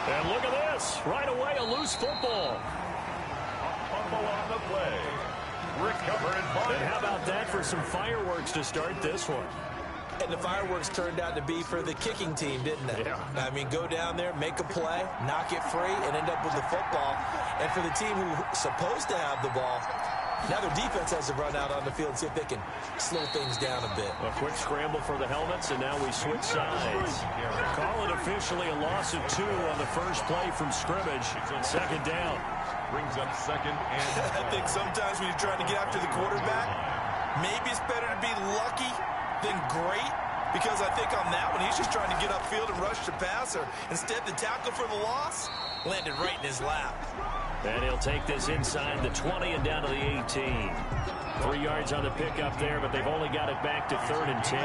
And look at this. Right away, a loose football. Fumble on the play. Recovered by. And how about that for some fireworks to start this one? And the fireworks turned out to be for the kicking team, didn't they? Yeah. I mean, go down there, make a play, knock it free, and end up with the football. And for the team who's supposed to have the ball, now their defense has to run out on the field and see if they can slow things down a bit. A quick scramble for the helmets, and now we switch sides. Call it officially a loss of 2 on the first play from scrimmage. Second down. Brings up second and I think sometimes when you're trying to get after the quarterback, maybe it's better to be lucky than great, because I think on that one, he's just trying to get upfield and rush the passer. Instead, the tackle for the loss landed right in his lap. And he'll take this inside the 20 and down to the 18. 3 yards on the pickup there, but they've only got it back to 3rd and 10.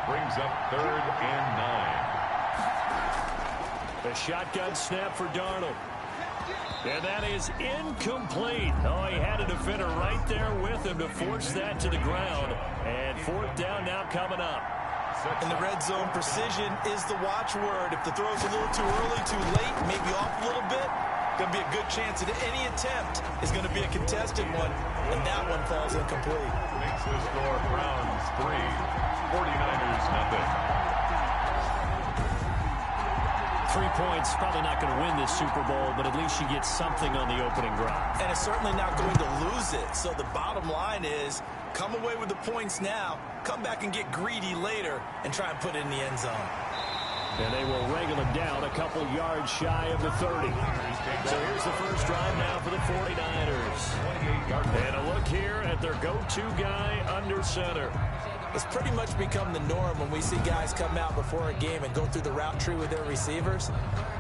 brings up 3rd and 9. The shotgun snap for Darnold. And that is incomplete. Oh, he had a defender right there with him to force that to the ground. And 4th down now coming up. In the red zone, precision is the watchword. If the throw's a little too early, too late, maybe off a little bit, going to be a good chance that any attempt is going to be a contested one, and that one falls incomplete. Makes the score Browns 3, 49ers nothing. 3 points, probably not going to win this Super Bowl, but at least you get something on the opening drive. And it's certainly not going to lose it. So the bottom line is, come away with the points now, come back and get greedy later, and try and put it in the end zone. And they will wrangle him down a couple yards shy of the 30. So here's the first drive now for the 49ers. And a look here at their go-to guy under center. It's pretty much become the norm when we see guys come out before a game and go through the route tree with their receivers.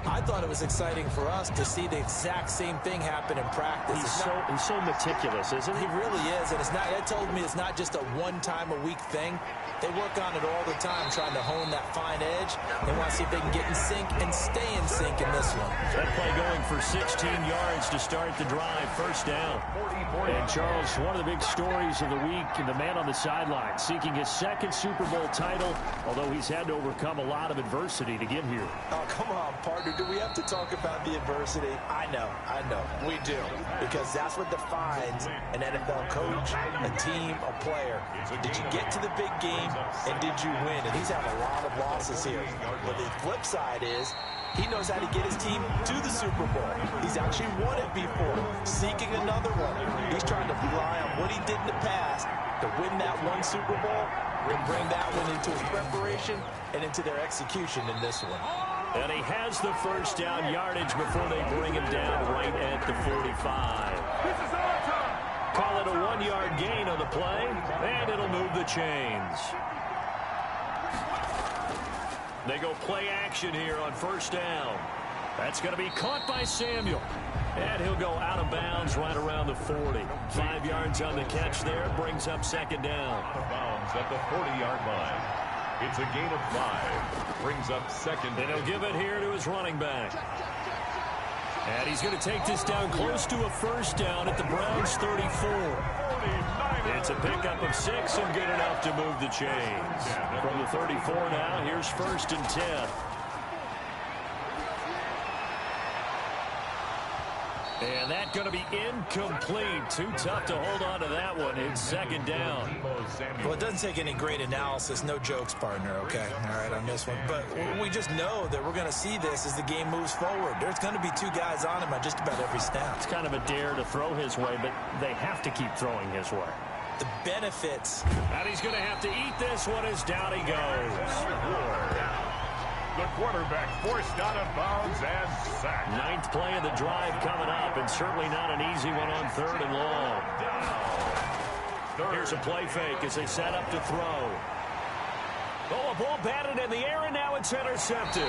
I thought it was exciting for us to see the exact same thing happen in practice. He's so meticulous, isn't he? He really is, and it's not. That told me it's not just a one-time-a-week thing. They work on it all the time, trying to hone that fine edge. They want to see if they can get in sync and stay in sync in this one. That play going for 16 yards to start the drive. First down. And Charles, one of the big stories of the week, the man on the sideline, seeking his second Super Bowl title, although he's had to overcome a lot of adversity to get here. Oh, come on, partner. Do we have to talk about the adversity? I know. We do. Because that's what defines an NFL coach, a team, a player. Did you get to the big game, and did you win? And he's had a lot of losses here. But the flip side is, he knows how to get his team to the Super Bowl. He's actually won it before, seeking another one. He's trying to rely on what he did in the past to win that one Super Bowl and bring that one into his preparation and into their execution in this one. And he has the first down yardage before they bring him down right at the 45. This is our time. Call it a 1-yard gain on the play, and it'll move the chains. They go play action here on first down. That's going to be caught by Samuel. And he'll go out of bounds right around the 40. 5 yards on the catch there, brings up second down. Out of bounds at the 40-yard line. It's a gain of 5. Brings up second. And he'll give it here to his running back. And he's going to take this down close to a first down at the Browns' 34. It's a pickup of 6 and good enough to move the chains. From the 34 now, here's 1st and 10. And that going to be incomplete. Too tough to hold on to that one. It's second down. Well, it doesn't take any great analysis. No jokes, partner, okay? All right, on this one. But we just know that we're going to see this as the game moves forward. There's going to be 2 guys on him on just about every snap. It's kind of a dare to throw his way, but they have to keep throwing his way. The benefits. And he's going to have to eat this one as down he goes. The quarterback forced out of bounds and sacked. 9th play of the drive coming up, and certainly not an easy one on 3rd and long. Here's a play fake as they set up to throw. Oh, a ball batted in the air, and now it's intercepted.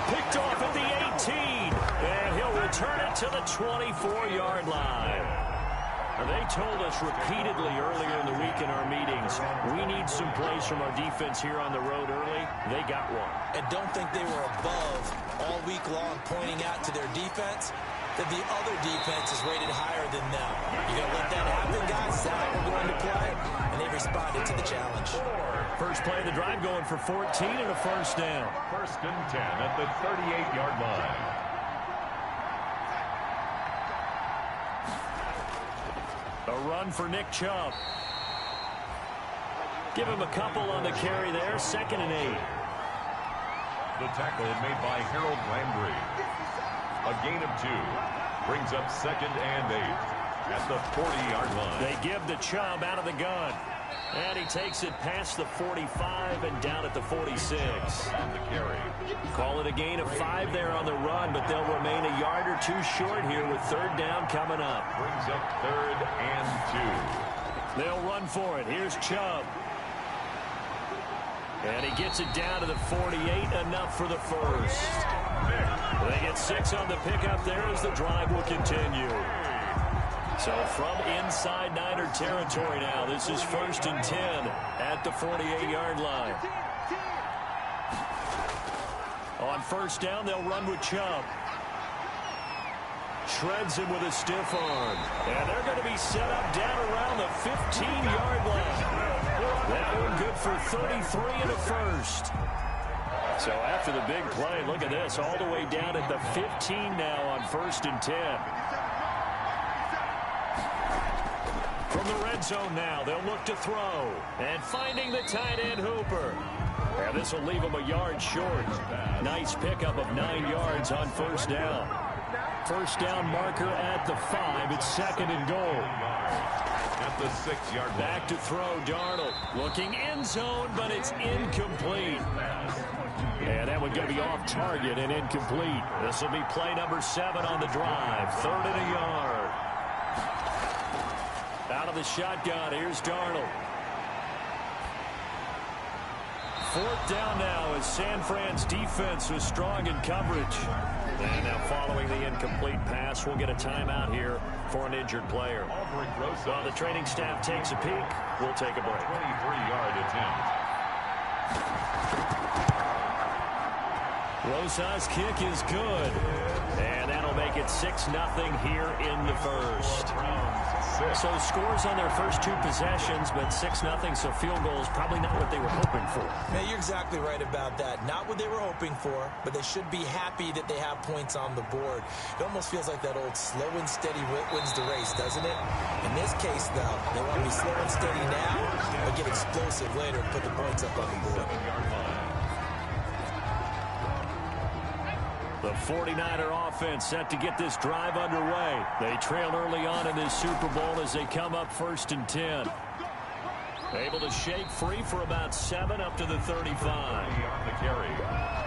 Picked off at the 18, and he'll return it to the 24-yard line. They told us repeatedly earlier in the week in our meetings, we need some plays from our defense here on the road early. They got one. And don't think they were above all week long pointing out to their defense that the other defense is rated higher than them. You going to let that happen, guys? Is that how we're going to play? and they responded to the challenge. First play of the drive going for 14 and a first down. First and 10 at the 38-yard line. A run for Nick Chubb. Give him a couple on the carry there. 2nd and 8. The tackle made by Harold Landry. A gain of 2. Brings up 2nd and 8 at the 40-yard line. They give to Chubb out of the gun. And he takes it past the 45 and down at the 46. On the carry. Call it a gain of 5 there on the run, but they'll remain a yard or 2 short here with 3rd down coming up. Brings up 3rd and 2. They'll run for it. Here's Chubb. And he gets it down to the 48, enough for the first. They get 6 on the pickup there as the drive will continue. So from inside Niner territory now, this is 1st and 10 at the 48-yard line. On 1st down, they'll run with Chubb. Shreds him with a stiff arm. And they're going to be set up down around the 15-yard line. That one good for 33 and a first. So after the big play, look at this, all the way down at the 15 now on 1st and 10. From the red zone now, they'll look to throw. And finding the tight end Hooper. And this will leave him a yard short. Nice pickup of 9 yards on 1st down. 1st down marker at the 5. It's 2nd and goal. At the 6-yard line. Back to throw, Darnold. Looking end zone, but it's incomplete. And that one going to be off target and incomplete. This will be play number 7 on the drive. 3rd and a yard. Out of the shotgun, here's Darnold. 4th down now as San Fran's defense was strong in coverage. And now following the incomplete pass, we'll get a timeout here for an injured player. While the training staff takes a peek, we'll take a break. 23-yard attempt. Rosa's kick is good. And that'll make it 6-0 here in the first. So scores on their first 2 possessions, but 6-0, so field goal is probably not what they were hoping for. Man, you're exactly right about that. Not what they were hoping for, but they should be happy that they have points on the board. It almost feels like that old slow and steady wins the race, doesn't it? In this case, though, they want to be slow and steady now, but get explosive later and put the points up on the board. The 49er offense set to get this drive underway. They trail early on in this Super Bowl as they come up 1st and 10. Able to shake free for about 7 up to the 35.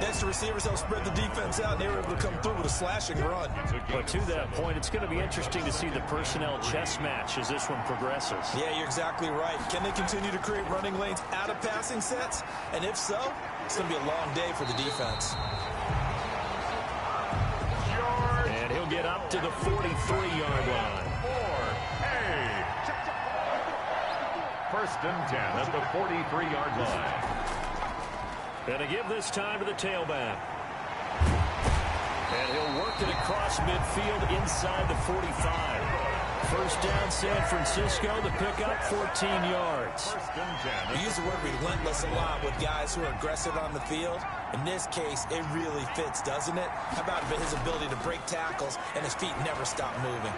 Next to receivers, they'll spread the defense out, and they were able to come through with a slashing run. But to that point, it's going to be interesting to see the personnel chess match as this one progresses. Yeah, you're exactly right. Can they continue to create running lanes out of passing sets? And if so, it's going to be a long day for the defense. And he'll get up to the 43-yard line. 1st and 10 at the 43-yard line. And to give this time to the tailback. And he'll work it across midfield inside the 45. 1st down, San Francisco. The pickup, 14 yards. We use the word relentless a lot with guys who are aggressive on the field. In this case, it really fits, doesn't it? How about his ability to break tackles and his feet never stop moving?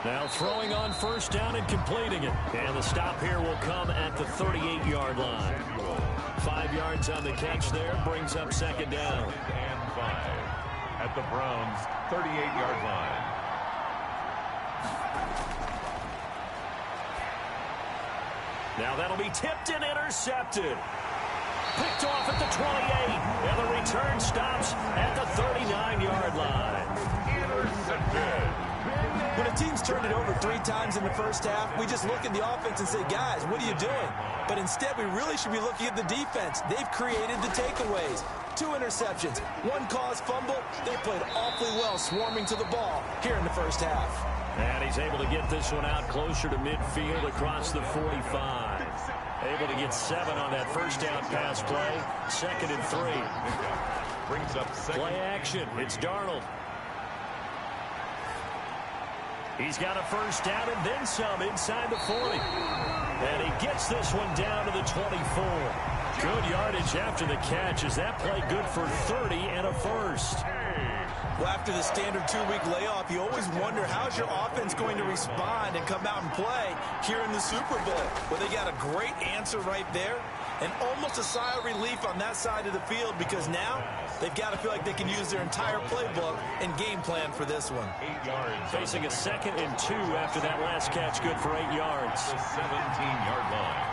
Now throwing on 1st down and completing it. And the stop here will come at the 38-yard line. 5 yards on the catch there, brings up 2nd down. And 5 at the Browns' 38-yard line. Now that'll be tipped and intercepted. Picked off at the 28. And the return stops at the 39-yard line. Intercepted. When a team's turned it over 3 times in the first half, we just look at the offense and say, guys, what are you doing? But instead, we really should be looking at the defense. They've created the takeaways. 2 interceptions, 1 caused fumble. They played awfully well swarming to the ball here in the first half. And he's able to get this one out closer to midfield across the 45. Able to get 7 on that 1st down pass play. 2nd and 3. Brings up 2nd. Play action. It's Darnold. He's got a first down and then some inside the 40. And he gets this one down to the 24. Good yardage after the catch. Is that play good for 30 and a first? Well, after the standard 2-week layoff, you always wonder how's your offense going to respond and come out and play here in the Super Bowl. Well, they got a great answer right there and almost a sigh of relief on that side of the field because now they've got to feel like they can use their entire playbook and game plan for this one. 8 yards. Facing a 2nd and 2 after that last catch, good for 8 yards. The 17-yard line.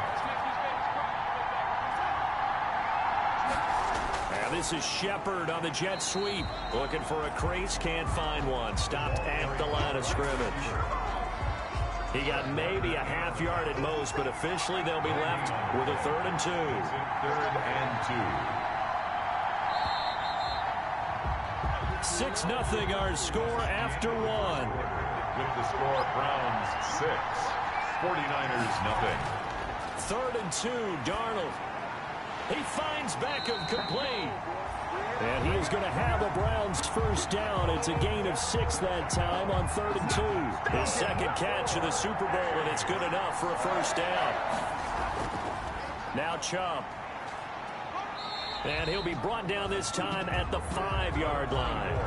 This is Shepard on the jet sweep. Looking for a crease, can't find one. Stopped at the line of scrimmage. He got maybe a half yard at most, but officially they'll be left with a 3rd and 2. 3rd and 2. 6-0 our score after 1. With the score, Browns 6, 49ers nothing. 3rd and 2, Darnold. He finds Beckham complete. And he is going to have a Browns first down. It's a gain of 6 that time on 3rd and 2. His 2nd catch of the Super Bowl, and it's good enough for a first down. Now Chubb. And he'll be brought down this time at the 5-yard line.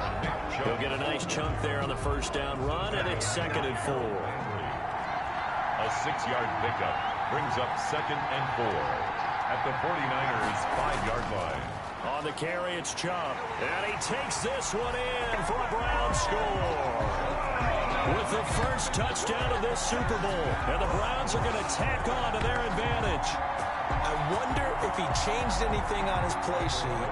He'll get a nice chunk there on the first down run, and it's 2nd and 4. A 6-yard pickup brings up 2nd and 4. At the 49ers' 5-yard line. On the carry, it's Chubb. And he takes this one in for a Browns score. With the first touchdown of this Super Bowl. And the Browns are going to tack on to their advantage. I wonder if he changed anything on his play sheet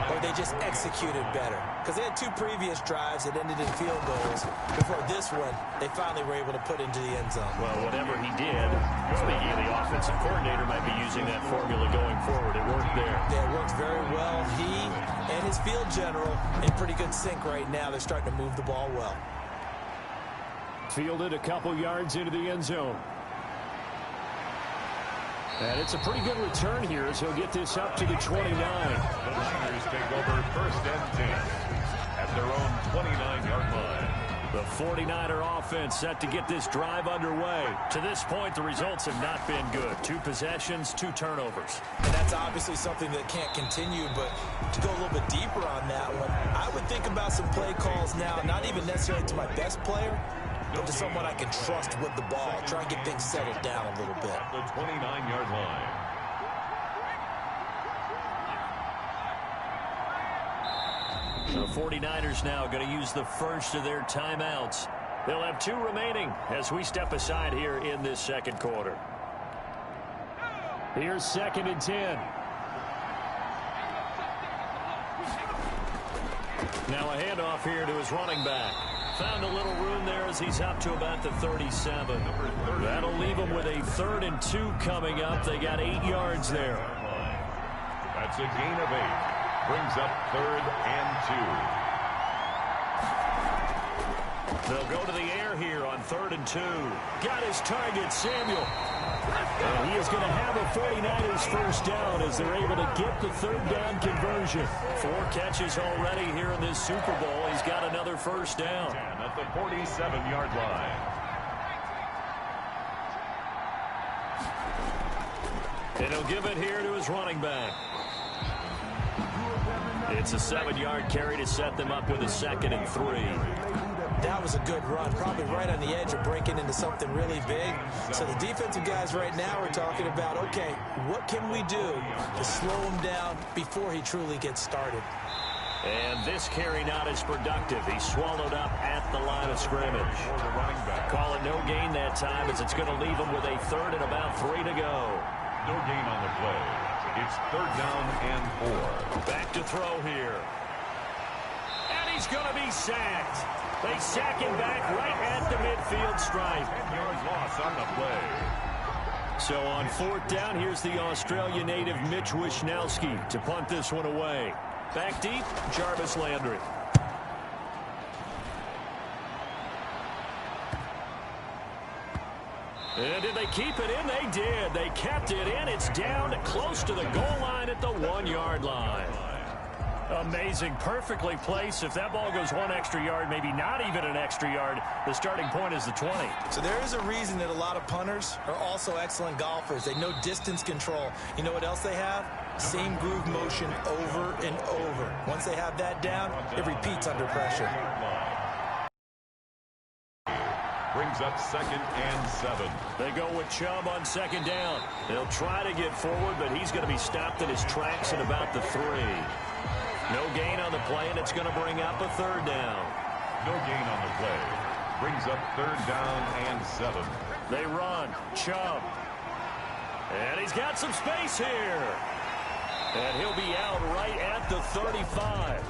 or they just executed better. Because they had 2 previous drives that ended in field goals. Before this one, they finally were able to put into the end zone. Well, whatever he did, speaking of the offensive coordinator, might be using that formula going forward. It worked there. Yeah, it worked very well. He and his field general in pretty good sync right now. They're starting to move the ball well. Fielded a couple yards into the end zone. And it's a pretty good return here as he'll get this up to the 29. The Niners take over 1st and 10 at their own 29-yard line. The 49er offense set to get this drive underway. To this point, the results have not been good. 2 possessions, 2 turnovers. And that's obviously something that can't continue, but to go a little bit deeper on that one, I would think about some play calls now, not even necessarily to my best player, but to someone I can trust with the ball. Try and get things settled down a little bit. At the 29-yard line. So the 49ers now going to use the first of their timeouts. They'll have 2 remaining as we step aside here in this 2nd quarter. Here's 2nd and 10. Now a handoff here to his running back. Found a little room there as he's up to about the 37. That'll leave him with a 3rd and 2 coming up. They got 8 yards there. That's a gain of 8. Brings up 3rd and 2. They'll go to the air here on 3rd and 2. Got his target, Samuel. And he is going to have a 49ers first down as they're able to get the 3rd down conversion. 4 catches already here in this Super Bowl. He's got another first down. At the 47-yard line. And he'll give it here to his running back. It's a 7-yard carry to set them up with a 2nd and 3. That was a good run, probably right on the edge of breaking into something really big. So the defensive guys right now are talking about, okay, what can we do to slow him down before he truly gets started? And this carry not as productive. He's swallowed up at the line of scrimmage. Call it no gain that time as it's going to leave him with a 3rd and about 3 to go. No gain on the play. It's 3rd down and 4. Back to throw here. And he's going to be sacked. They sack him back right at the midfield stripe. 10-yard loss on the play. So on 4th down, here's the Australia native Mitch Wishnowski to punt this one away. Back deep, Jarvis Landry. And did they keep it in? They did. They kept it in. It's down close to the goal line at the 1-yard line. Amazing. Perfectly placed. If that ball goes 1 extra yard, maybe not even an extra yard, the starting point is the 20. So there is a reason that a lot of punters are also excellent golfers. They know distance control. You know what else they have? Same groove motion over and over. Once they have that down, it repeats under pressure. Brings up 2nd and 7. They go with Chubb on 2nd down. They'll try to get forward, but he's going to be stopped in his tracks at about the 3. No gain on the play, and it's going to bring up a 3rd down. No gain on the play. Brings up 3rd down and 7. They run. Chubb. And he's got some space here. And he'll be out right at the 35.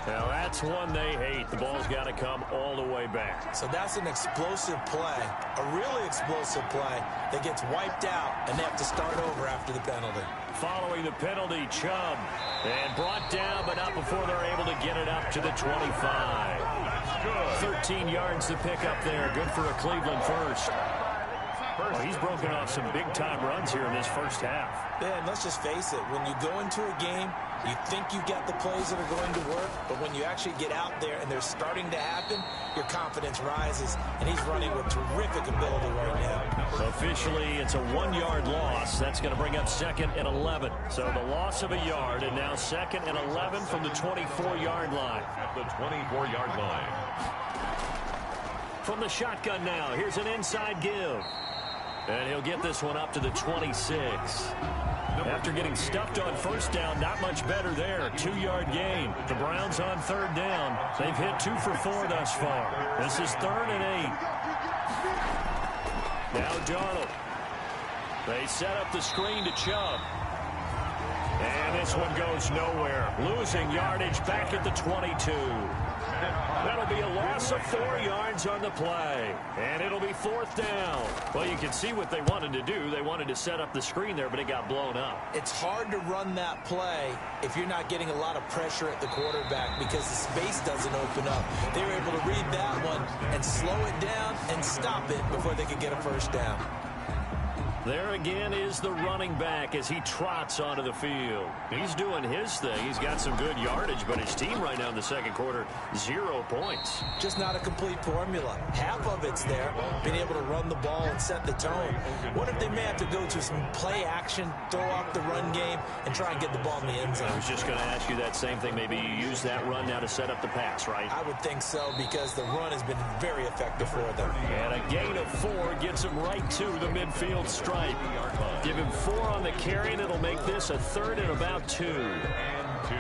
Now that's one they hate. The ball's got to come all the way back. So that's an explosive play, a really explosive play that gets wiped out, and they have to start over after the penalty. Following the penalty, Chubb. And brought down, but not before they're able to get it up to the 25. 13 yards to pick up there. Good for a Cleveland first. Well, he's broken off some big-time runs here in this first half. Yeah, and let's just face it. When you go into a game, you think you've got the plays that are going to work, but when you actually get out there and they're starting to happen, your confidence rises, and he's running with terrific ability right now. So officially, it's a 1-yard loss. That's going to bring up 2nd and 11. So the loss of a yard, and now 2nd and 11 from the 24-yard line. At the 24-yard line. From the shotgun now, here's an inside give. And he'll get this one up to the 26. After getting stuffed on 1st down, not much better there. 2-yard gain. The Browns on 3rd down. They've hit 2 for 4 thus far. This is 3rd and 8. Now Darnold. They set up the screen to Chubb. And this one goes nowhere. Losing yardage back at the 22. That'll be a loss of 4 yards on the play. And it'll be 4th down. Well, you can see what they wanted to do. They wanted to set up the screen there, but it got blown up. It's hard to run that play if you're not getting a lot of pressure at the quarterback because the space doesn't open up. They were able to read that one and slow it down and stop it before they could get a 1st down. There again is the running back as he trots onto the field. He's doing his thing. He's got some good yardage, but his team right now in the 2nd quarter, 0 points. Just not a complete formula. Half of it's there, being able to run the ball and set the tone. What if they may have to go to some play action, throw off the run game, and try and get the ball in the end zone? I was just going to ask you that same thing. Maybe you use that run now to set up the pass, right? I would think so because the run has been very effective for them. And a gain of 4 gets him right to the midfield stripe. Give him 4 on the carry, and it'll make this a 3rd and about 2. And 2.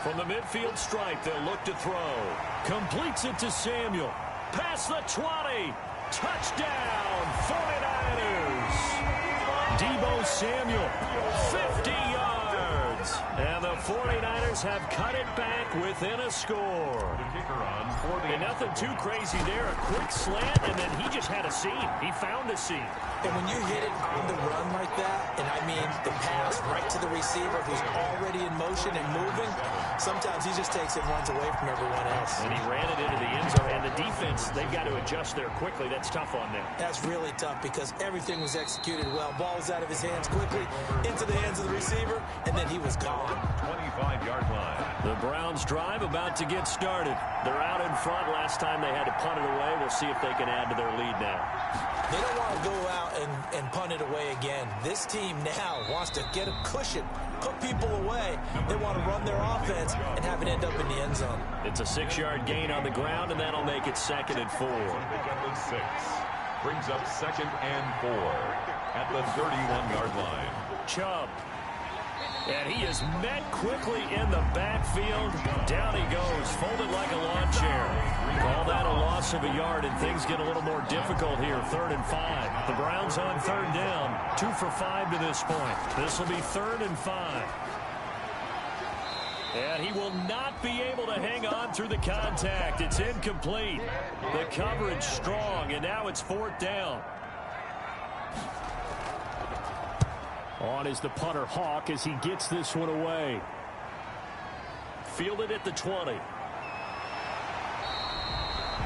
From the midfield stripe, they'll look to throw. Completes it to Samuel. Past the 20. Touchdown, 49ers. Deebo Samuel, 50 yards. And the 49ers have cut it back within a score. The kicker on for the... And nothing too crazy there. A quick slant, and then he just had a seam. He found a seam. And when you hit it on the run like that, and I mean the pass right to the receiver who's already in motion and moving, sometimes he just takes it and runs away from everyone else. And he ran it into the end zone. And the defense, they've got to adjust there quickly. That's tough on them. That's really tough because everything was executed well. Ball was out of his hands quickly, into the hands of the receiver, and then he was gone. 25-yard line. The Browns drive about to get started. They're out in front. Last time they had to punt it away. We'll see if they can add to their lead now. They don't want to go out and punt it away again. This team now wants to get a cushion, put people away. They want to run their offense and have it end up in the end zone. It's a 6-yard gain on the ground, and that'll make it 2nd and 4. Pick up at 6. Brings up 2nd and 4 at the 31-yard line. Chubb. And he is met quickly in the backfield. Down he goes, folded like a lawn chair. Call that a loss of a yard, and things get a little more difficult here. 3rd and 5. The Browns on 3rd down. 2 for 5 to this point. This will be 3rd and 5. And he will not be able to hang on through the contact. It's incomplete. The coverage strong, and now it's 4th down. On is the punter, Hawk, as he gets this one away. Fielded at the 20.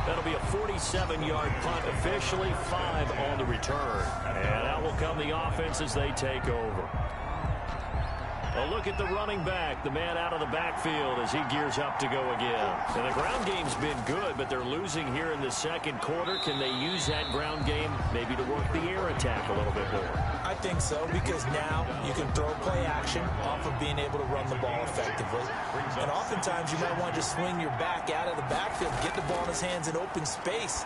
That'll be a 47-yard punt, officially 5 on the return. And out will come the offense as they take over. A look at the running back, the man out of the backfield as he gears up to go again. And the ground game's been good, but they're losing here in the second quarter. Can they use that ground game maybe to work the air attack a little bit more? I think so, because now you can throw play action off of being able to run the ball effectively. And oftentimes you might want to just swing your back out of the backfield, get the ball in his hands in open space,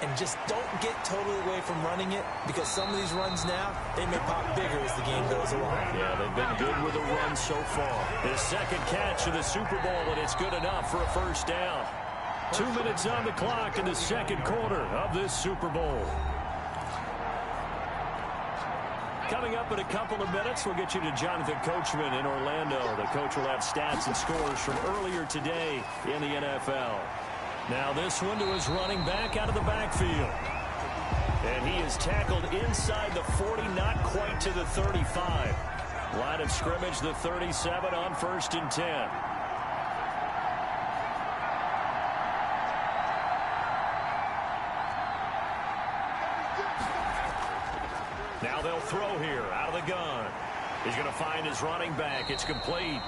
and just don't get totally away from running it, because some of these runs now, they may pop bigger as the game goes along. Yeah, they've been good with the run so far. His second catch of the Super Bowl, and it's good enough for a first down. 2 minutes on the clock in the second quarter of this Super Bowl. Coming up in a couple of minutes, we'll get you to Jonathan Coachman in Orlando. The coach will have stats and scores from earlier today in the NFL. Now this one to his running back out of the backfield. And he is tackled inside the 40, not quite to the 35. Line of scrimmage, the 37 on 1st and 10. Now they'll throw here out of the gun. He's going to find his running back. It's complete.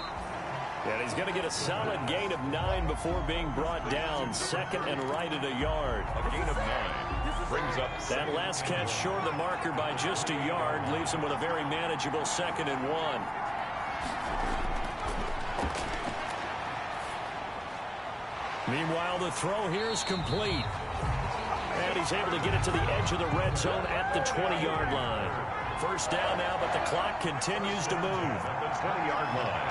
And he's going to get a solid gain of 9 before being brought down. 2nd and right at a yard. A gain of 9 brings up that last catch short of the marker by just a yard. Leaves him with a very manageable 2nd and 1. Meanwhile, the throw here is complete. And he's able to get it to the edge of the red zone at the 20-yard line. First down now, but the clock continues to move. at the 20-yard line.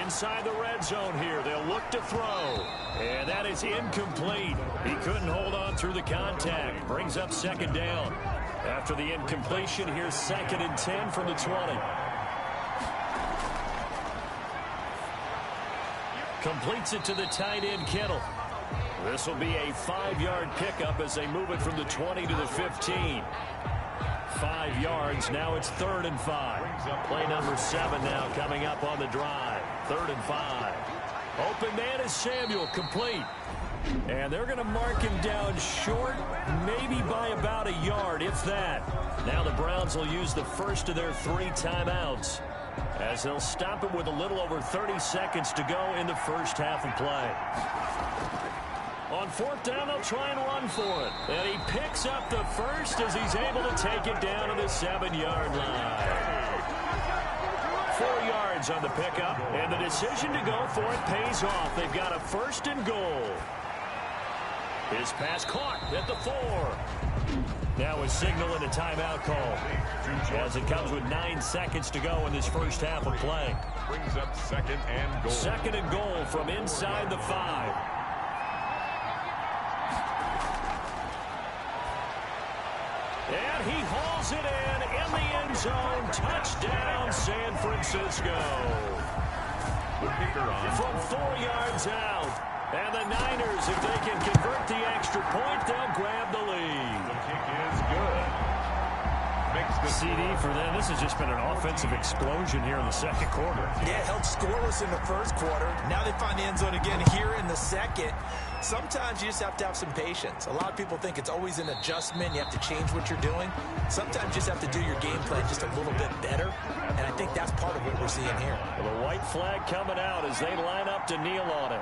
Inside the red zone here, they'll look to throw. And that is incomplete. He couldn't hold on through the contact. Brings up 2nd down. After the incompletion, here's 2nd and 10 from the 20. Completes it to the tight end, Kittle. This will be a 5-yard pickup as they move it from the 20 to the 15. 5 yards. Now it's 3rd and 5. Play number 7 now coming up on the drive. 3rd and 5. Open man is Samuel, complete. And they're going to mark him down short, maybe by about a yard, if that. Now the Browns will use the first of their 3 timeouts, as they'll stop it with a little over 30 seconds to go in the first half of play. On 4th down, they'll try and run for it. And he picks up the first as he's able to take it down to the 7-yard line. 4 yards on the pickup, and the decision to go for it pays off. They've got a 1st and goal. His pass caught at the 4. Now a signal and a timeout call, as it comes with 9 seconds to go in this first half of play. Brings up 2nd and goal. 2nd and goal from inside the 5. And he hauls it in the end zone. Touchdown, San Francisco. The kicker on. From 4 yards out. And the Niners, if they can convert the extra point, they'll grab the lead. The kick is good. Makes the CD for them. This has just been an offensive explosion here in the second quarter. Yeah, held scoreless in the first quarter. Now they find the end zone again here in the second. Sometimes you just have to have some patience. A lot of people think it's always an adjustment. You have to change what you're doing. Sometimes you just have to do your game plan just a little bit better. And I think that's part of what we're seeing here. Well, the white flag coming out as they line up to kneel on it.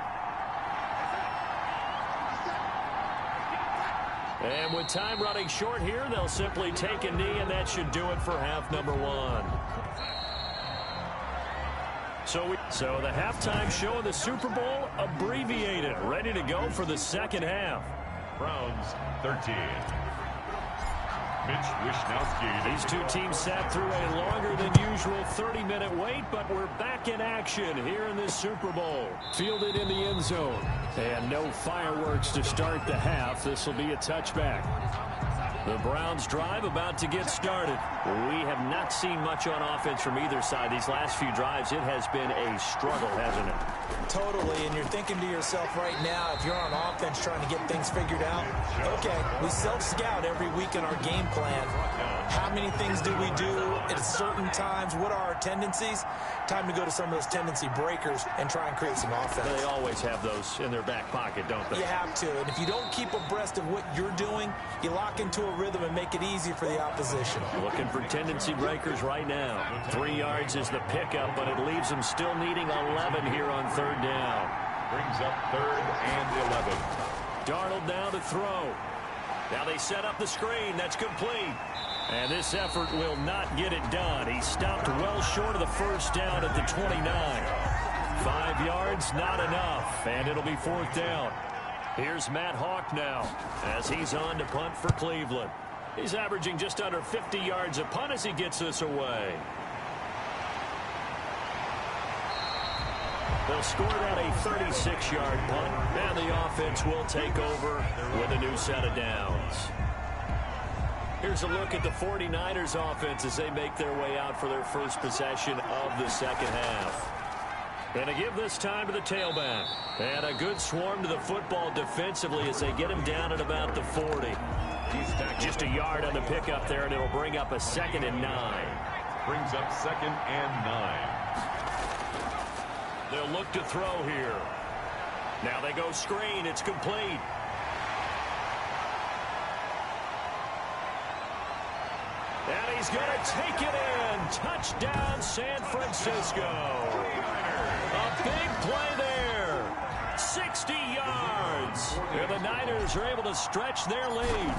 And with time running short here, they'll simply take a knee, and that should do it for half number 1. So the halftime show of the Super Bowl abbreviated, ready to go for the second half. Browns 13. Mitch Wishnowsky. These two teams sat through a longer than usual 30-minute wait, but we're back in action here in this Super Bowl. Fielded in the end zone. And no fireworks to start the half. This will be a touchback. The Browns drive about to get started. We have not seen much on offense from either side. These last few drives, it has been a struggle, hasn't it? Totally, and you're thinking to yourself right now, if you're on offense trying to get things figured out, okay, we self-scout every week in our game plan. How many things do we do at certain times? What are our tendencies? Time to go to some of those tendency breakers and try and create some offense. They always have those in their back pocket, don't they? You have to, and if you don't keep abreast of what you're doing, you lock into a rhythm and make it easy for the opposition. Looking for tendency breakers right now. 3 yards is the pickup, but it leaves them still needing 11 here on third down. Brings up 3rd and 11. Darnold now to throw. Now they set up the screen. That's complete. And this effort will not get it done. He stopped well short of the first down at the 29. 5 yards, not enough. And it'll be 4th down. Here's Matt Hawk now as he's on to punt for Cleveland. He's averaging just under 50 yards a punt as he gets this away. They'll score that a 36-yard punt, and the offense will take over with a new set of downs. Here's a look at the 49ers offense as they make their way out for their first possession of the second half. And to give this time to the tailback. And a good swarm to the football defensively as they get him down at about the 40. Just a yard on the pickup there, and it'll bring up a 2nd and 9. Brings up 2nd and 9. They'll look to throw here. Now they go screen. It's complete. And he's going to take it in. Touchdown, San Francisco. A big play there. 60 yards. And the Niners are able to stretch their lead.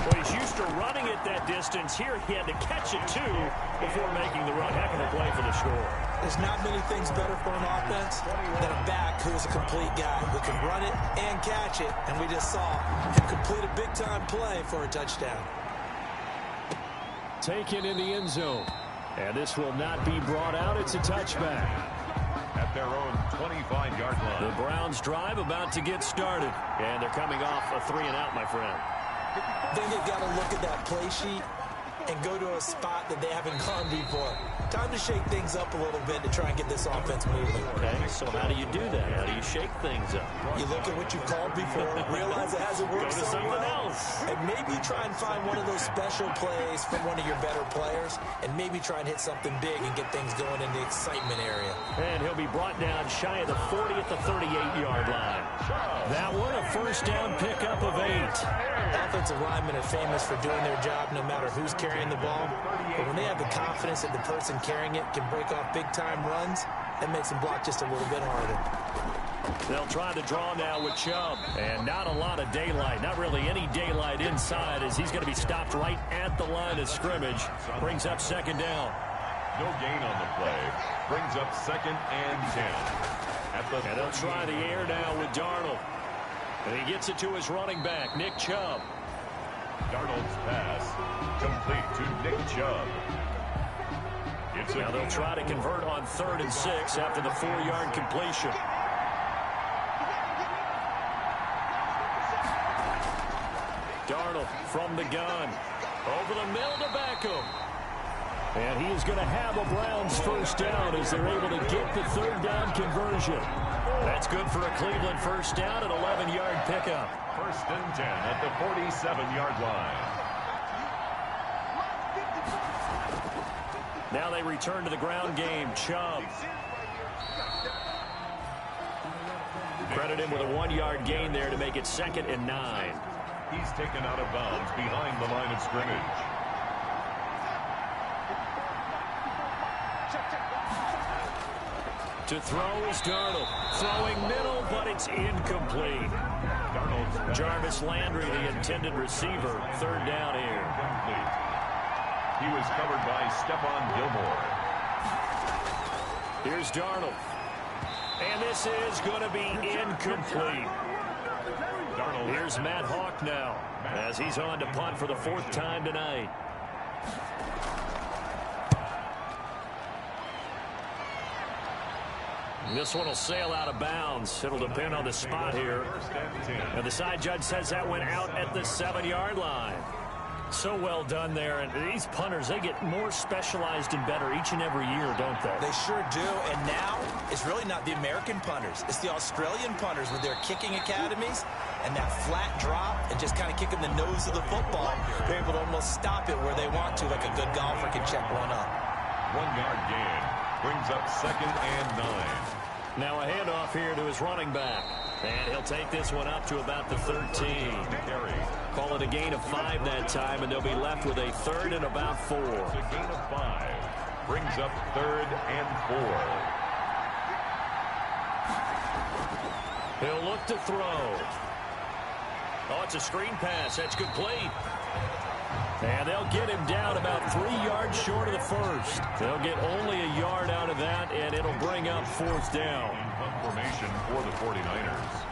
Well, he's used to running it that distance. Here he had to catch it, too, before making the run. Heck of a play for the score. There's not many things better for an offense than a back who's a complete guy who can run it and catch it. And we just saw him complete a big-time play for a touchdown. Taken in the end zone. And this will not be brought out. It's a touchback. At their own 25-yard line. The Browns drive about to get started. And they're coming off a 3-and-out, my friend. Then they've got to look at that play sheet and go to a spot that they haven't gone before. Time to shake things up a little bit to try and get this offense moving. Okay, so how do you do that? How do you shake things up? You look at what you've called before, realize it hasn't worked so well, else. and maybe try and find one of those special plays from one of your better players, and maybe try and hit something big and get things going in the excitement area. And he'll be brought down shy of the 40 at the 38-yard line. That one, a first down pickup of 8. Offensive linemen are famous for doing their job no matter who's carrying the ball, but when they have the confidence that the person carrying it can break off big-time runs, that makes them block just a little bit harder. They'll try to draw now with Chubb, and not a lot of daylight, not really any daylight inside as he's going to be stopped right at the line of scrimmage. Brings up 2nd down. No gain on the play. Brings up 2nd and 10. And they'll try the air now with Darnold. And he gets it to his running back, Nick Chubb. Darnold's pass complete to Nick Chubb. Now they'll try to convert on 3rd and 6 after the 4-yard completion. Darnold from the gun. Over the middle to Beckham. And he is going to have a Browns first down as they're able to get the 3rd down conversion. That's good for a Cleveland first down, an 11-yard pickup. 1st and 10 at the 47-yard line. Now they return to the ground game. Chubb. Credit him with a 1-yard gain there to make it 2nd and 9. He's taken out of bounds behind the line of scrimmage. To throw is Darnold. Throwing middle, but it's incomplete. Jarvis Landry, the intended receiver. 3rd down here. Complete. He was covered by Stephon Gilmore. Here's Darnold. And this is going to be incomplete. Here's Matt Hawk now as he's on to punt for the 4th time tonight. This one will sail out of bounds. It'll depend on the spot here. And the side judge says that went out at the 7-yard line. So well done there. And these punters, they get more specialized and better each and every year, don't they? They sure do. And now it's really not the American punters. It's the Australian punters with their kicking academies and that flat drop and just kind of kicking the nose of the football. They're able to almost stop it where they want to, like a good golfer can check one up. 1 yard gain brings up 2nd and 9. Now a handoff here to his running back. And he'll take this one up to about the 13. Call it a gain of 5 that time, and they'll be left with a 3rd and about 4. A gain of 5 brings up 3rd and 4. He'll look to throw. Oh, it's a screen pass. That's complete. And they'll get him down about 3 yards short of the first. They'll get only a yard out of that, and it'll bring up 4th down. Formation for the 49ers.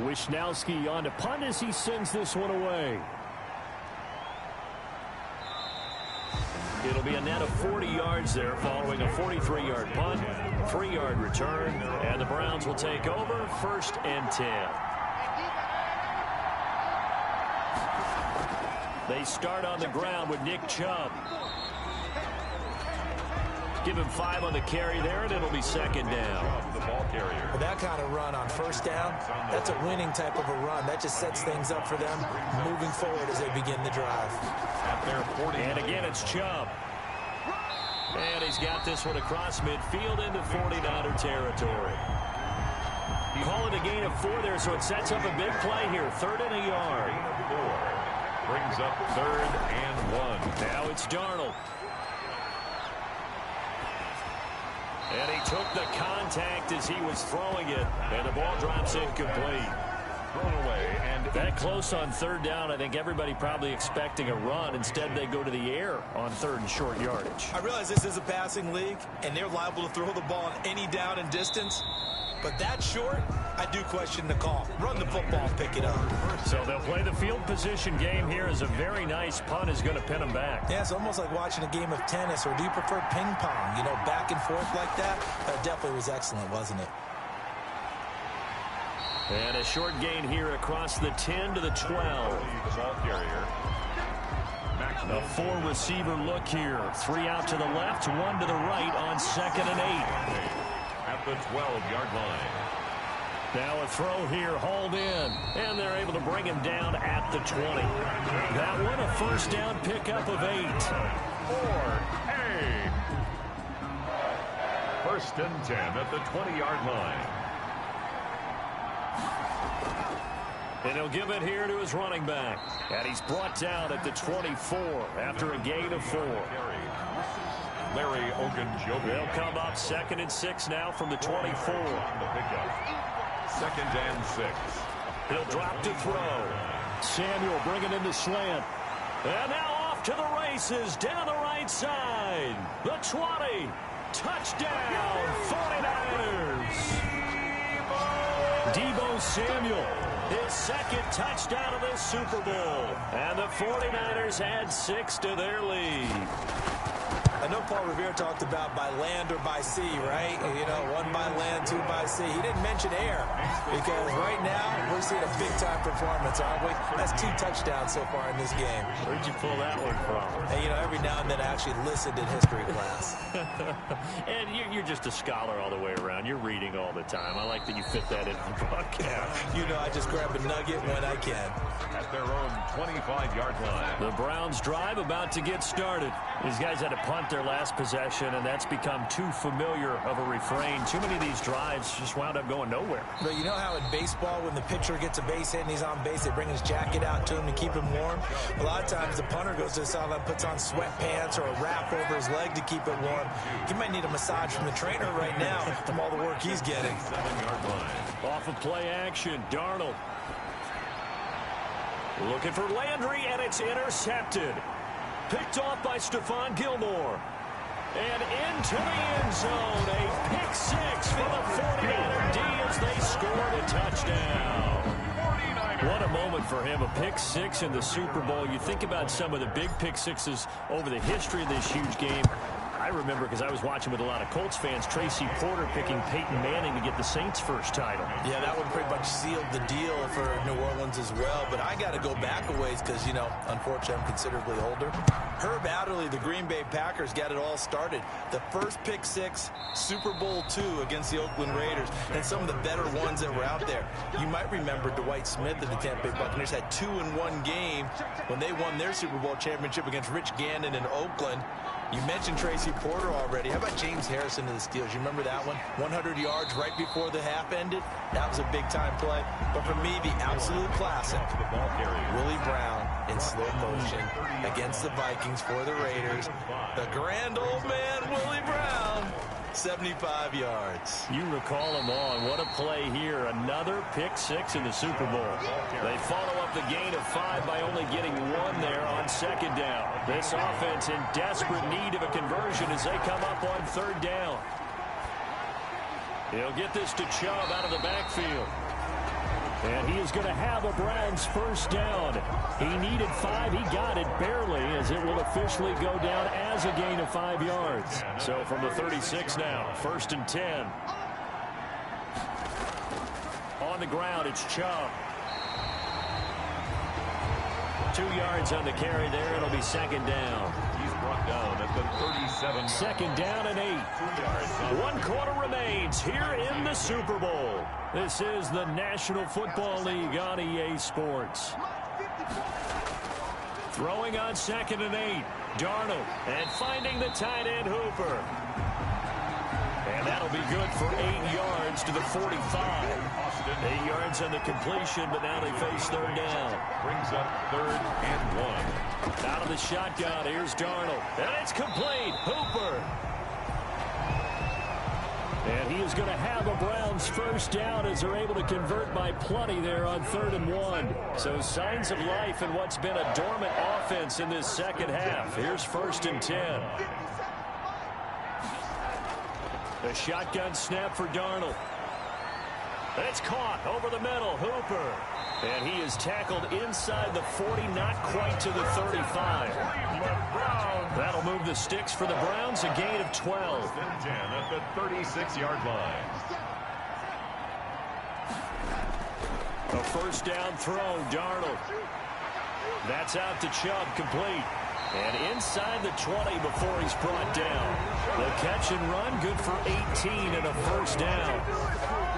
Wisnowski on to punt as he sends this one away. It'll be a net of 40 yards there following a 43-yard punt, 3-yard return, and the Browns will take over 1st and 10. They start on the ground with Nick Chubb. Give him 5 on the carry there, and it'll be 2nd down. The ball carrier. But that kind of run on 1st down, that's a winning type of a run. That just sets things up for them moving forward as they begin the drive. At their 40. And again, it's Chubb. And he's got this one across midfield into 49er territory. Call it a gain of 4 there, so it sets up a big play here. 3rd and a yard. Gain of 4 brings up 3rd and 1. Now it's Darnold. And he took the contact as he was throwing it, and the ball drops incomplete. Thrown away, and that close on 3rd down, I think everybody probably expecting a run. Instead, they go to the air on 3rd and short yardage. I realize this is a passing league, and they're liable to throw the ball on any down and distance. But that short, I do question the call. Run the football, pick it up. So they'll play the field position game here as a very nice punt is going to pin them back. Yeah, it's almost like watching a game of tennis, or do you prefer ping pong? You know, back and forth like that? That definitely was excellent, wasn't it? And a short gain here across the 10 to the 12. The ball carrier. A 4-receiver look here. 3 out to the left, 1 to the right on 2nd and 8. At the 12-yard line. Now a throw here, hauled in, and they're able to bring him down at the 20. That one a 1st down pickup of 8. 4-8. 1st and 10 at the 20-yard line. And he'll give it here to his running back. And he's brought down at the 24 after a gain of 4. Larry Ogunjobi. They'll come up 2nd and 6 now from the 24. The pickup. 2nd and 6. He'll drop to throw. Samuel bringing in the slant. And now off to the races down the right side. The 20. Touchdown, 49ers. Deebo Samuel. His 2nd touchdown of this Super Bowl. And the 49ers add 6 to their lead. I know Paul Revere talked about by land or by sea, right? You know, 1 by land, 2 by sea. He didn't mention air because right now we're seeing a big-time performance, aren't we? That's 2 touchdowns so far in this game. Where'd you pull that one from? And, you know, every now and then I actually listened in history class. And you're just a scholar all the way around. You're reading all the time. I like that you fit that in the broadcast. You know, I just grab a nugget when I can. At their own 25-yard line. The Browns drive about to get started. These guys had to punt their last possession, and that's become too familiar of a refrain. Too many of these drives just wound up going nowhere. But you know how in baseball, when the pitcher gets a base hit and he's on base, they bring his jacket out to him to keep him warm? A lot of times the punter goes to the sideline, puts on sweatpants or a wrap over his leg to keep it warm. He might need a massage from the trainer right now from all the work he's getting. 7-yard line. Off of play action, Darnold. Looking for Landry, and it's intercepted. Picked off by Stephon Gilmore. And into the end zone. A pick 6 for the 49er D as they scored a touchdown. What a moment for him. A pick 6 in the Super Bowl. You think about some of the big pick 6s over the history of this huge game. I remember, because I was watching with a lot of Colts fans, Tracy Porter picking Peyton Manning to get the Saints' first title. Yeah, that one pretty much sealed the deal for New Orleans as well. But I got to go back a ways because, you know, unfortunately, I'm considerably older. Herb Adderley, the Green Bay Packers, got it all started. The first pick six, Super Bowl II against the Oakland Raiders, and some of the better ones that were out there. You might remember Dwight Smith of the Tampa Bay Buccaneers had 2-in-1 game when they won their Super Bowl championship against Rich Gannon in Oakland. You mentioned Tracy Porter already. How about James Harrison of the Steelers? You remember that one? 100 yards right before the half ended. That was a big-time play. But for me, the absolute classic, Willie Brown in slow motion against the Vikings for the Raiders. The grand old man, Willie Brown, 75 yards. You recall them all. What a play here. Another pick six in the Super Bowl. They follow up the gain of 5 by only getting 1 there on second down. This offense in desperate need of a conversion as they come up on third down. He'll get this to Chubb out of the backfield. And he is going to have a Browns first down. He needed 5. He got it barely, as it will officially go down as a gain of 5 yards. So from the 36 now, 1st and 10. On the ground, it's Chubb. 2 yards on the carry there. It'll be second down. He's brought down at the 37. Second down and 8. 1 quarter remains here in the Super Bowl. This is the National Football League on EA Sports. Throwing on 2nd and 8. Darnold, and finding the tight end Hooper. And that'll be good for 8 yards to the 45. 8 yards on the completion, but now they face third down. Brings up 3rd and 1. Out of the shotgun, here's Darnold. And it's complete. Hooper. And he is going to have a Browns first down as they're able to convert by plenty there on 3rd and 1. So signs of life in what's been a dormant offense in this second half. Here's 1st and 10. The shotgun snap for Darnold. It's caught over the middle. Hooper. And he is tackled inside the 40, not quite to the 35. That'll move the sticks for the Browns, a gain of 12. 10 at the 36-yard line. A first down throw, Darnold. That's out to Chubb, complete. And inside the 20 before he's brought down. The catch and run, good for 18 and a first down.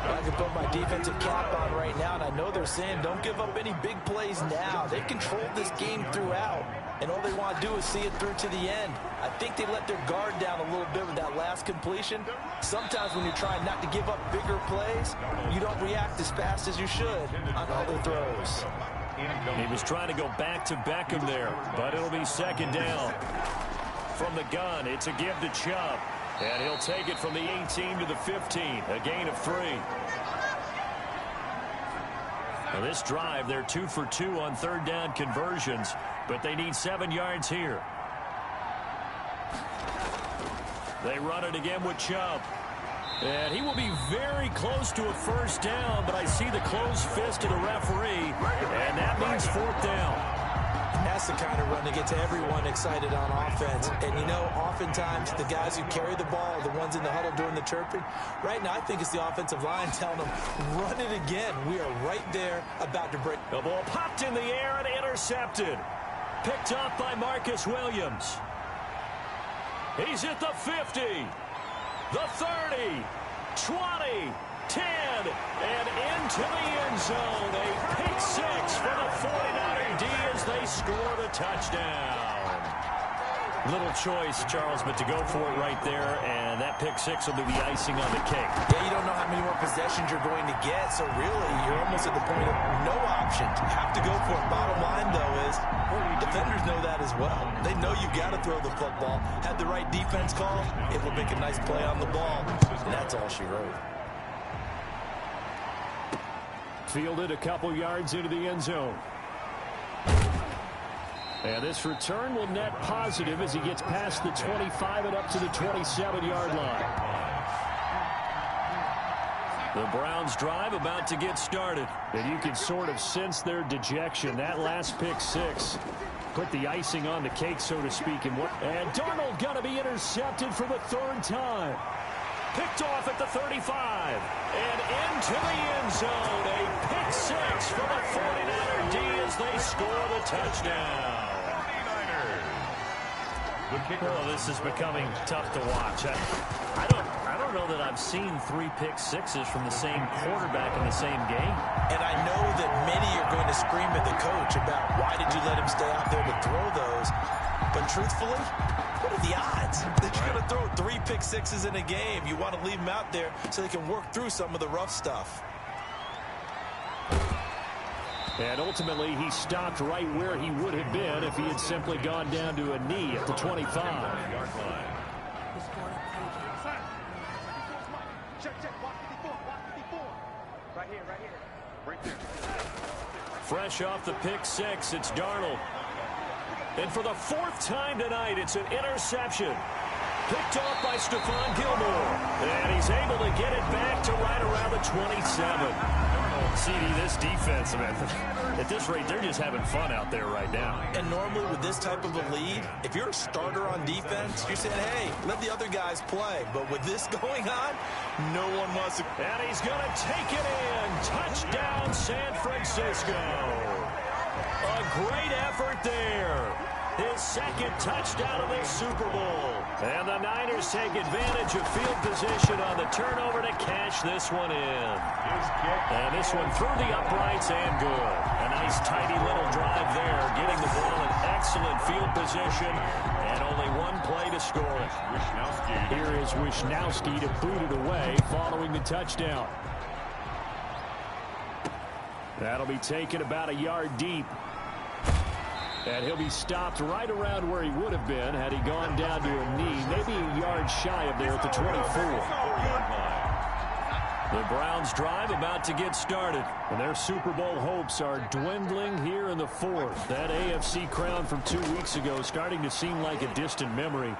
I can put my defensive cap on right now, and I know they're saying don't give up any big plays now. They've controlled this game throughout, and all they want to do is see it through to the end. I think they let their guard down a little bit with that last completion. Sometimes when you're trying not to give up bigger plays, you don't react as fast as you should on other throws. He was trying to go back to Beckham there, but it'll be second down. From the gun, it's a give to Chubb. And he'll take it from the 18 to the 15, a gain of 3. Now this drive, they're 2 for 2 on third down conversions, but they need 7 yards here. They run it again with Chubb. And he will be very close to a first down, but I see the closed fist of the referee, and that means 4th down. That's the kind of run to get to everyone excited on offense. And, you know, oftentimes the guys who carry the ball are the ones in the huddle doing the chirping. Right now, I think it's the offensive line telling them, run it again. We are right there about to break. The ball popped in the air and intercepted. Picked off by Marcus Williams. He's at the 50, the 30, 20, 10, and into the end zone. A pick six for the 49er D as they score the touchdown. Little choice, Charles, but to go for it right there, and that pick six will be the icing on the cake. Yeah, you don't know how many more possessions you're going to get, so really you're almost at the point of no options. You have to go for it. Bottom line, though, is defenders know that as well. They know you got to throw the football. Had the right defense call, it will make a nice play on the ball, and that's all she wrote. Fielded a couple yards into the end zone. And this return will net positive as he gets past the 25 and up to the 27-yard line. The Browns drive about to get started. And you can sort of sense their dejection. That last pick six put the icing on the cake, so to speak. And Darnold going to be intercepted for the third time. Picked off at the 35. And into the end zone. A pick six for the 49er D as they score the touchdown. Oh, this is becoming tough to watch. I don't know that I've seen 3 pick sixes from the same quarterback in the same game. And I know that many are going to scream at the coach about why did you let him stay out there to throw those. But truthfully, what are the odds that you're going to throw 3 pick sixes in a game? You want to leave them out there so they can work through some of the rough stuff. And ultimately, he stopped right where he would have been if he had simply gone down to a knee at the 25. Fresh off the pick six, it's Darnold. And for the 4th time tonight, it's an interception. Picked off by Stephon Gilmore. And he's able to get it back to right around the 27. CD, this defense, man, at this rate, they're just having fun out there right now. And normally with this type of a lead, if you're a starter on defense, you're saying, hey, let the other guys play. But with this going on, no one wants to. And he's going to take it in. Touchdown, San Francisco. A great effort there. His 2nd touchdown of the Super Bowl. And the Niners take advantage of field position on the turnover to cash this one in. And this one through the uprights and good. A nice tidy little drive there, getting the ball in excellent field position. And only 1 play to score it. Here is Wishnowski to boot it away following the touchdown. That'll be taken about a yard deep. And he'll be stopped right around where he would have been had he gone down to a knee, maybe a yard shy of there at the 24. The Browns drive about to get started, and their Super Bowl hopes are dwindling here in the 4th. That AFC crown from 2 weeks ago starting to seem like a distant memory.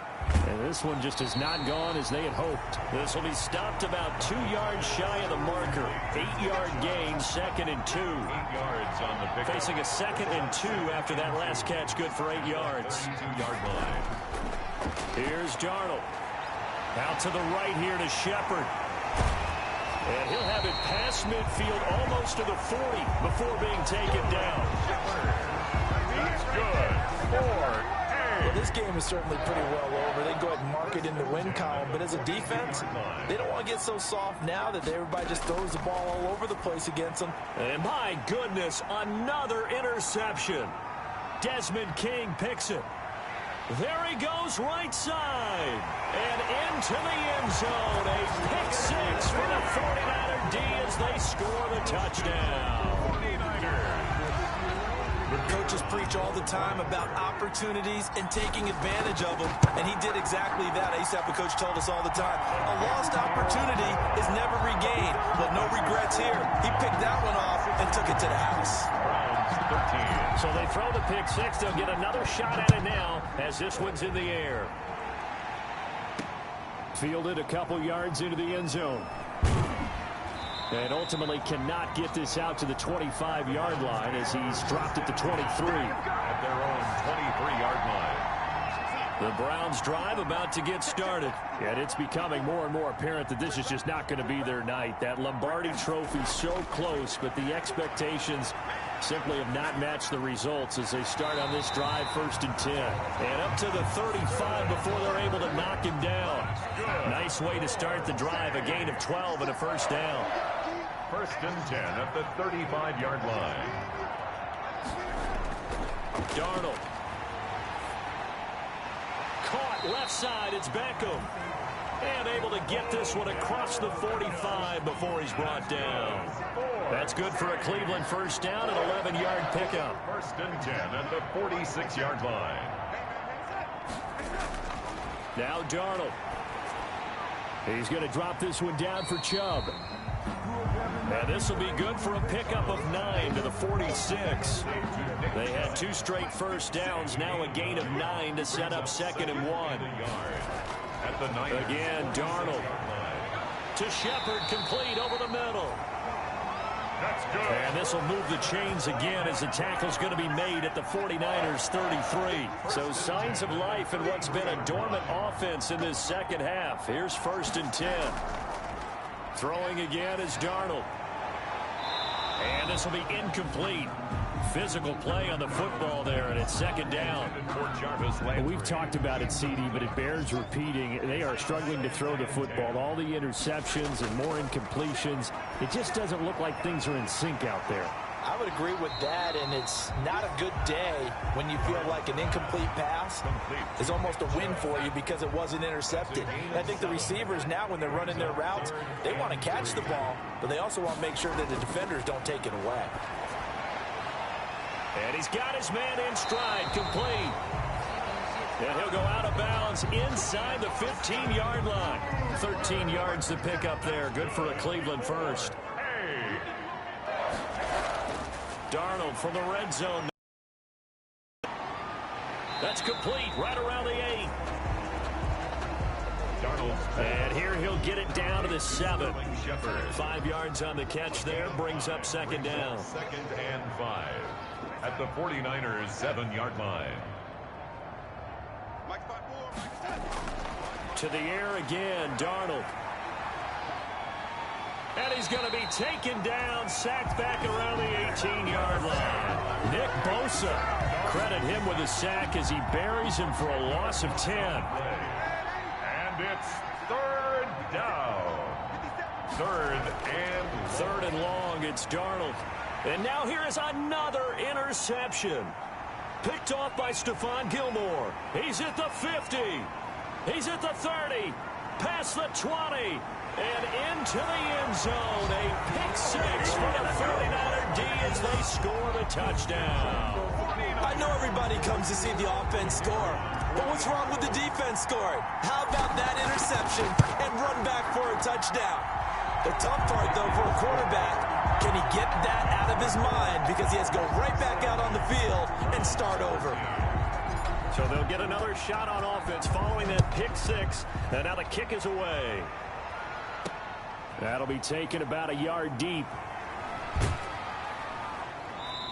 And this one just has not gone as they had hoped. This will be stopped about 2 yards shy of the marker. 8-yard gain, 2nd and 2. 8 yards on the pickup. Facing a 2nd and 2 after that last catch, good for 8 yards. 32-yard line. Here's Darnold. Out to the right here to Shepard. And he'll have it past midfield almost to the 40 before being taken down. He's good. 4. Well, this game is certainly pretty well over. They go ahead and mark it in the win column. But as a defense, they don't want to get so soft now that everybody just throws the ball all over the place against them. And my goodness, another interception. Desmond King picks it. There he goes right side. And into the end zone. A pick six for the 49er D as they score the touchdown. Coaches preach all the time about opportunities and taking advantage of them, and he did exactly that. I used to have a coach told us all the time, a lost opportunity is never regained. But no regrets here. He picked that one off and took it to the house. So they throw the pick six. They'll get another shot at it now as this one's in the air. Fielded a couple yards into the end zone. And ultimately cannot get this out to the 25-yard line as he's dropped at the 23. At their own 23-yard line. The Browns drive about to get started. And it's becoming more and more apparent that this is just not going to be their night. That Lombardi trophy so close, but the expectations simply have not matched the results as they start on this drive 1st and 10. And up to the 35 before they're able to knock him down. Nice way to start the drive, a gain of 12 and a first down. 1st and 10 at the 35-yard line. Darnold. Caught left side, it's Beckham. And able to get this one across the 45 before he's brought down. That's good for a Cleveland first down, an 11-yard pickup. 1st and 10 at the 46-yard line. Now Darnold. He's going to drop this one down for Chubb. And this will be good for a pickup of 9 to the 46. They had 2 straight first downs, now a gain of 9 to set up 2nd and 1. Again, Darnold. to Shepard, complete over the middle. That's good. And this will move the chains again as the tackle's going to be made at the 49ers 33. So signs of life in what's been a dormant offense in this second half. Here's 1st and 10. Throwing again is Darnold. And this will be incomplete. Physical play on the football there, and it's 2nd down. We've talked about it, CD, but it bears repeating. They are struggling to throw the football. All the interceptions and more incompletions. It just doesn't look like things are in sync out there. I would agree with that, and it's not a good day when you feel like an incomplete pass is almost a win for you because it wasn't intercepted. And I think the receivers now, when they're running their routes, they want to catch the ball, but they also want to make sure that the defenders don't take it away. And he's got his man in stride, complete. And he'll go out of bounds inside the 15-yard line. 13 yards to pick up there. Good for a Cleveland first. Darnold from the red zone. That's complete right around the 8. And here he'll get it down to the 7. 5 yards on the catch there. Brings up 2nd down. 2nd and 5. At the 49ers 7-yard line. To the air again, Darnold. And he's going to be taken down, sacked back around the 18-yard line. Nick Bosa, credit him with a sack as he buries him for a loss of 10. And it's 3rd down. 3rd and long, it's Darnold. And now here is another interception. Picked off by Stephon Gilmore. He's at the 50. He's at the 30. Past the 20. And into the end zone. A pick 6 for the 49er D as they score the touchdown. I know everybody comes to see the offense score, but what's wrong with the defense scoring? How about that interception and run back for a touchdown? The tough part, though, for a quarterback, can he get that out of his mind because he has to go right back out on the field and start over. So they'll get another shot on offense following that pick 6, and now the kick is away. That'll be taken about a yard deep.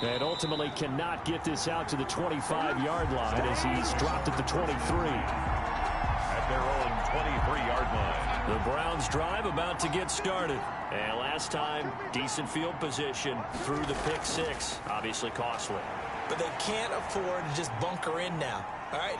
And ultimately cannot get this out to the 25-yard line as he's dropped at the 23. At their own 23-yard line. The Browns drive about to get started. And last time, decent field position through the pick 6. Obviously costly. But they can't afford to just bunker in now. All right,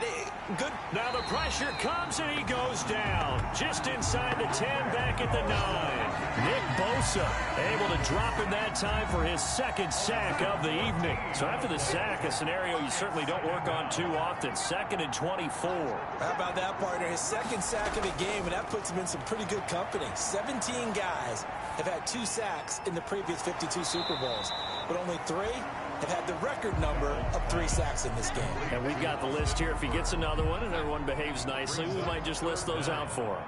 good. Now the pressure comes and he goes down. Just inside the 10, back at the 9. Nick Bosa able to drop in that time for his 2nd sack of the evening. So after the sack, a scenario you certainly don't work on too often. 2nd and 24. How about that, partner? His 2nd sack of the game, and that puts him in some pretty good company. 17 guys have had 2 sacks in the previous 52 Super Bowls, but only 3 have had the record number of 3 sacks in this game. And we've got the list here. If he gets another one and everyone behaves nicely, we might just list those out for him.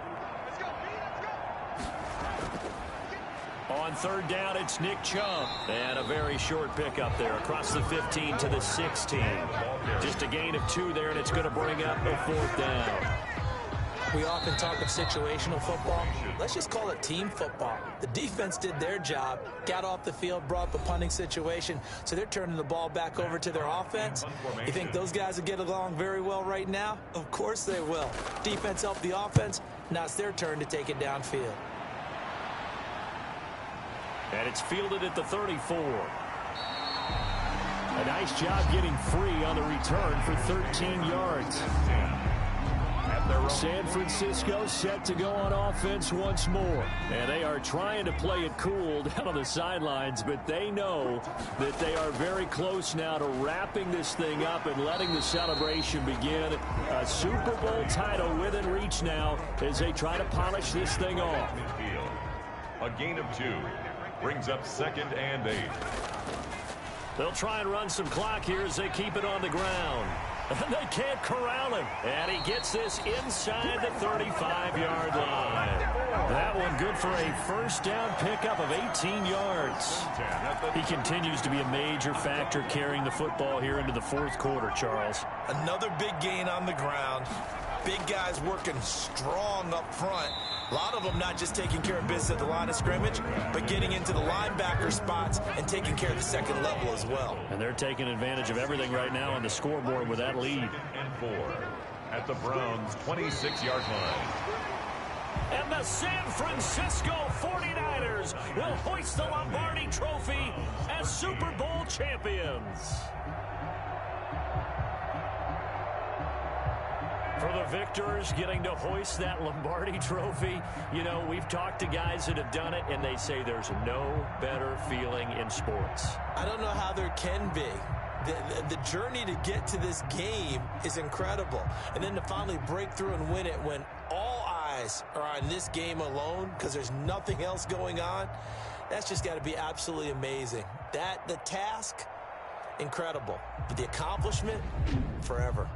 On 3rd down, it's Nick Chubb. And a very short pickup there across the 15 to the 16. Just a gain of 2 there, and it's going to bring up a 4th down. We often talk of situational football. Let's just call it team football. The defense did their job, got off the field, brought the punting situation, so they're turning the ball back over to their offense. You think those guys will get along very well right now? Of course they will. Defense helped the offense. Now it's their turn to take it downfield. And it's fielded at the 34. A nice job getting free on the return for 13 yards. San Francisco set to go on offense once more. And they are trying to play it cool down on the sidelines, but they know that they are very close now to wrapping this thing up and letting the celebration begin. A Super Bowl title within reach now as they try to polish this thing off. A gain of 2 brings up 2nd and 8. They'll try and run some clock here as they keep it on the ground. And they can't corral him. And he gets this inside the 35-yard line. That one good for a 1st down pickup of 18 yards. He continues to be a major factor carrying the football here into the 4th quarter, Charles. Another big gain on the ground. Big guys working strong up front. A lot of them not just taking care of business at the line of scrimmage, but getting into the linebacker spots and taking care of the second level as well. And they're taking advantage of everything right now on the scoreboard with that lead. And 4 at the Browns' 26-yard line. And the San Francisco 49ers will hoist the Lombardi Trophy as Super Bowl champions. For the victors getting to hoist that Lombardi Trophy, you know, we've talked to guys that have done it, and they say there's no better feeling in sports. I don't know how there can be. The journey to get to this game is incredible. And then to finally break through and win it when all eyes are on this game alone because there's nothing else going on, that's just got to be absolutely amazing. The task, incredible. But the accomplishment, forever.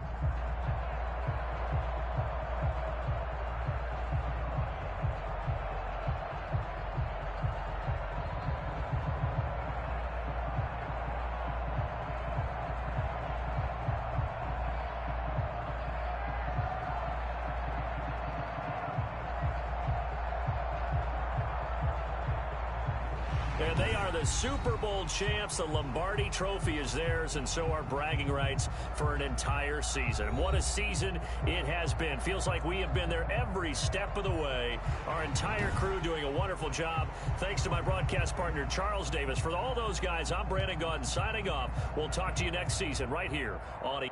And they are the Super Bowl champs. The Lombardi Trophy is theirs, and so are bragging rights for an entire season. And what a season it has been. Feels like we have been there every step of the way. Our entire crew doing a wonderful job. Thanks to my broadcast partner, Charles Davis. For all those guys, I'm Brandon Gaudin signing off. We'll talk to you next season right here on